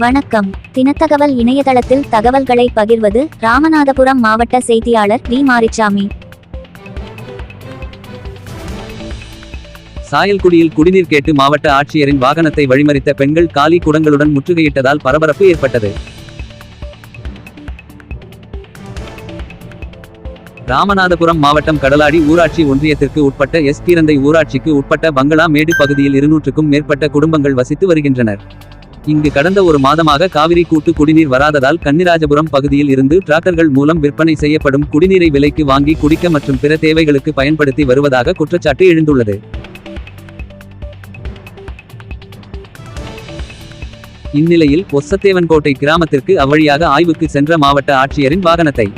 வணக்கம். தினத்தகவல் இணையதளத்தில் தகவல்களை பகிர்வது ராமநாதபுரம் மாவட்ட செய்தியாளர் வி. மாரிச்சாமி. சாயல்குடியில் குடிநீர் கேட்டு மாவட்ட ஆட்சியரின் வாகனத்தை வழிமறித்த பெண்கள் காலி குடங்களுடன் முற்றுகையிட்டதால் பரபரப்பு ஏற்பட்டது. ராமநாதபுரம் மாவட்டம் கடலாடி ஊராட்சி ஒன்றியத்திற்கு உட்பட்ட எஸ். கீரந்தை ஊராட்சிக்கு உட்பட்ட பங்களா மேடு பகுதியில் 200க்கும் மேற்பட்ட குடும்பங்கள் வசித்து வருகின்றனர். இங்கு கடந்த ஒரு மாதமாக காவிரி கூட்டு குடிநீர் வராததால் கன்னிராஜபுரம் பகுதியில் இருந்து டிராக்டர்கள் மூலம் விற்பனை செய்யப்படும் குடிநீரை விலைக்கு வாங்கி குடிக்க மற்றும் பிற தேவைகளுக்கு பயன்படுத்தி வருவதாக குற்றச்சாட்டு எழுந்துள்ளது. இந்நிலையில் ஒசத்தேவன்கோட்டை கிராமத்திற்கு அவ்வழியாக ஆய்வுக்கு சென்ற மாவட்ட ஆட்சியரின் வாகனத்தை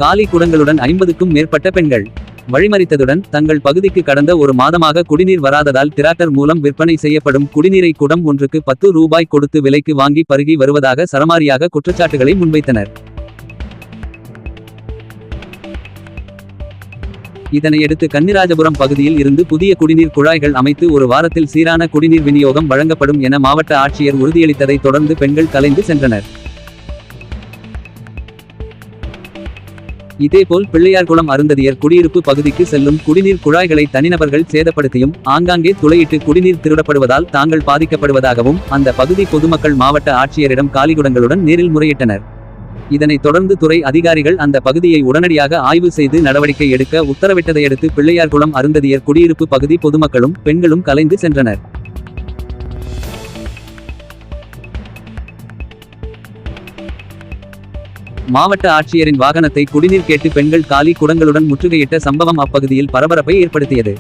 காலி குடங்களுடன் 50க்கும் மேற்பட்ட பெண்கள் வழிமறித்ததுடன் தங்கள் பகுதிக்கு கடந்த ஒரு மாதமாக குடிநீர் வராததால் டிராக்டர் மூலம் விற்பனை செய்யப்படும் குடிநீரை குடம் ஒன்றுக்கு 10 ரூபாய் கொடுத்து விலைக்கு வாங்கி பருகி வருவதாக சரமாரியாக குற்றச்சாட்டுகளை முன்வைத்தனர். இதனையடுத்து கன்னிராஜபுரம் பகுதியில் இருந்து புதிய குடிநீர் குழாய்கள் அமைத்து ஒரு வாரத்தில் சீரான குடிநீர் விநியோகம் வழங்கப்படும் என மாவட்ட ஆட்சியர் உறுதியளித்ததை தொடர்ந்து பெண்கள் கலைந்து சென்றனர். இதேபோல் பிள்ளையார்குளம் அருந்ததியர் குடியிருப்பு பகுதிக்கு செல்லும் குடிநீர் குழாய்களை தனிநபர்கள் சேதப்படுத்தியும் ஆங்காங்கே துளையிட்டு குடிநீர் திருடப்படுவதால் தாங்கள் பாதிக்கப்படுவதாகவும் அந்த பகுதி பொதுமக்கள் மாவட்ட ஆட்சியரிடம் காலிகுடங்களுடன் நேரில் முறையிட்டனர். இதனைத் தொடர்ந்து துறை அதிகாரிகள் அந்த பகுதியை உடனடியாக ஆய்வு செய்து நடவடிக்கை எடுக்க உத்தரவிட்டதையடுத்து பிள்ளையார்குளம் அருந்ததியர் குடியிருப்பு பகுதி பொதுமக்களும் பெண்களும் கலைந்து சென்றனர். மாவட்ட ஆட்சியரின் வாகனத்தை குடிநீர் கேட்டு பெண்கள் காலி குடங்களுடன் முற்றுகையிட்ட சம்பவம் அப்பகுதியில் பரபரப்பை ஏற்படுத்தியது.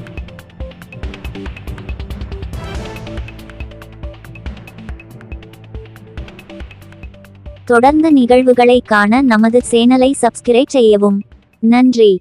தொடர்ந்து நிகழ்வுகளை காண நமது சேனலை சப்ஸ்கிரைப் செய்யவும். நன்றி.